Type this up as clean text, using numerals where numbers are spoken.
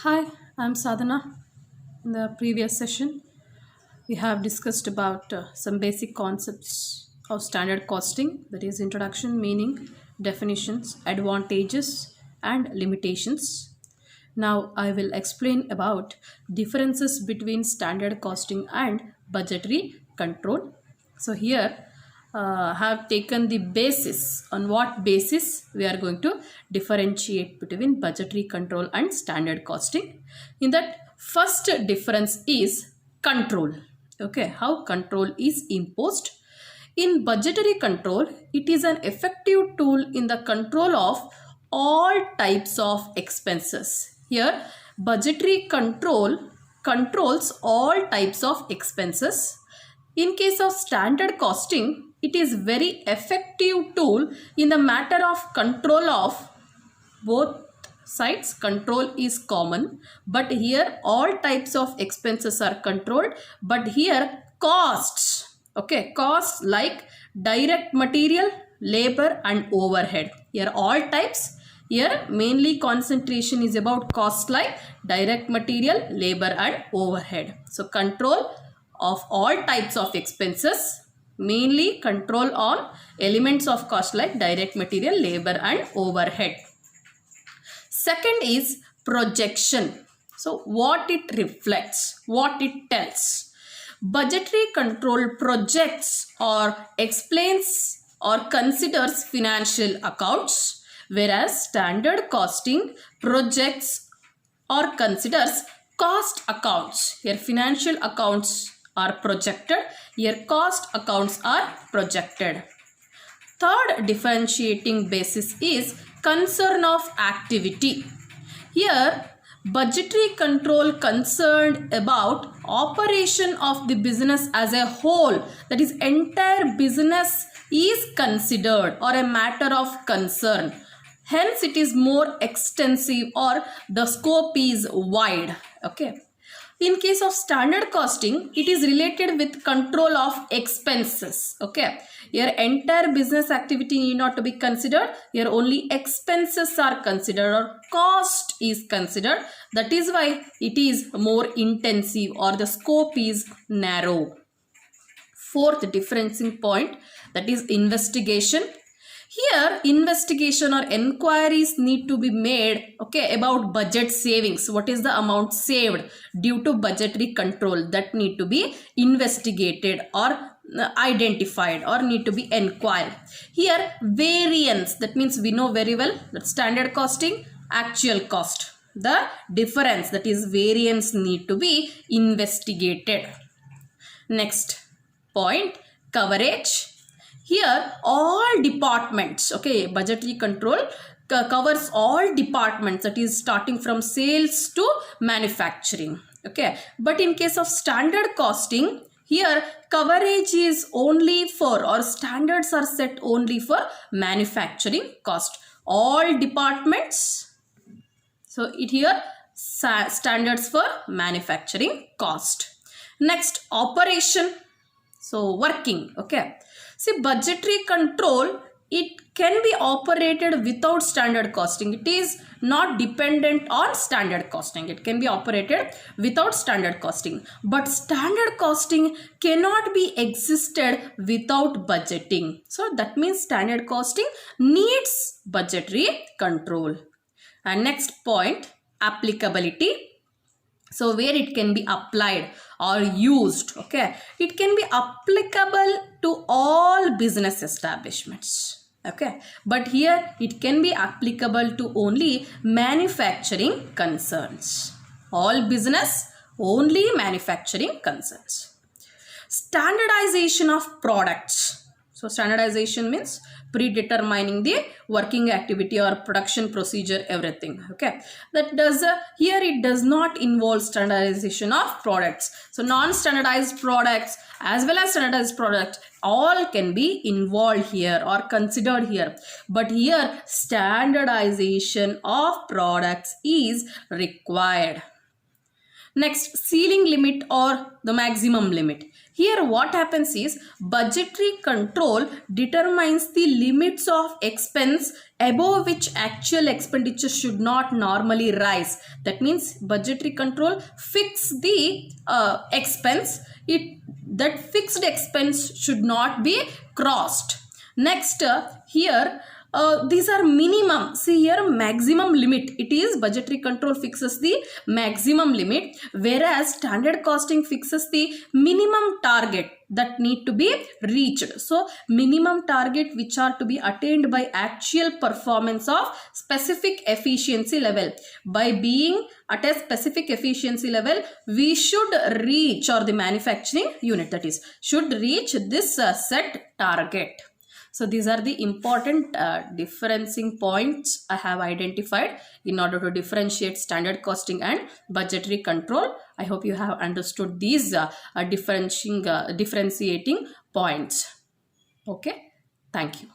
Hi, I'm Sadhana. In the previous session, we have discussed about some basic concepts of standard costing, that is introduction, meaning, definitions, advantages, and limitations. Now I will explain about differences between standard costing and budgetary control. So here have taken the basis, on what basis we are going to differentiate between budgetary control and standard costing. In that, first difference is control. Okay, how control is imposed. In budgetary control, it is an effective tool in the control of all types of expenses. Here, budgetary control controls all types of expenses. In case of standard costing, it is very effective tool in the matter of control of both sides. Control is common, but here all types of expenses are controlled, but here costs, okay, costs like direct material, labor and overhead, here all types. Here mainly concentration is about costs like direct material, labor and overhead. So control of all types of expenses, mainly control on elements of cost like direct material, labor and overhead. Second is projection. So what it reflects, what it tells. Budgetary control projects or explains or considers financial accounts, whereas standard costing projects or considers cost accounts. Here financial accounts are projected, here cost accounts are projected. Third differentiating basis is concern of activity. Here budgetary control concerned about operation of the business as a whole, that is entire business is considered or a matter of concern. Hence it is more extensive or the scope is wide. Okay. In case of standard costing, it is related with control of expenses. Okay. Your entire business activity need not to be considered. Here only expenses are considered or cost is considered. That is why it is more intensive or the scope is narrow. Fourth differentiating point, that is investigation. Here investigation or enquiries need to be made, okay, about budget savings. What is the amount saved due to budgetary control, that need to be investigated or identified or need to be inquired. Here variance, that means we know very well that standard costing, actual cost, the difference, that is variance, need to be investigated. Next point, coverage. Here all departments, okay, budgetary control covers all departments, that is starting from sales to manufacturing. Okay, but in case of standard costing, here coverage is only for, or standards are set only for manufacturing cost. All departments, so it here standards for manufacturing cost. Next, operation, so working. Okay, see, budgetary control, it can be operated without standard costing. It is not dependent on standard costing. It can be operated without standard costing. But standard costing cannot be existed without budgeting. So that means standard costing needs budgetary control. And next point, applicability. So where it can be applied or used, okay, it can be applicable to all business establishments. Okay, but here it can be applicable to only manufacturing concerns. All business, only manufacturing concerns. Standardization of products. So standardization means predetermining the working activity or production procedure, everything. Okay, that does here it does not involve standardization of products. So non-standardized products as well as standardized products, all can be involved here or considered here, but here standardization of products is required. Next, ceiling limit or the maximum limit. Here what happens is budgetary control determines the limits of expense above which actual expenditure should not normally rise. That means budgetary control fix the expense. That fixed expense should not be crossed. Next, here these are minimum. See here, maximum limit. It is budgetary control fixes the maximum limit, whereas standard costing fixes the minimum target that need to be reached. So minimum target which are to be attained by actual performance of specific efficiency level. By being at a specific efficiency level, we should reach, or the manufacturing unit that is should reach this set target. So these are the important differencing points I have identified in order to differentiate standard costing and budgetary control. I hope you have understood these differentiating points. Okay, thank you.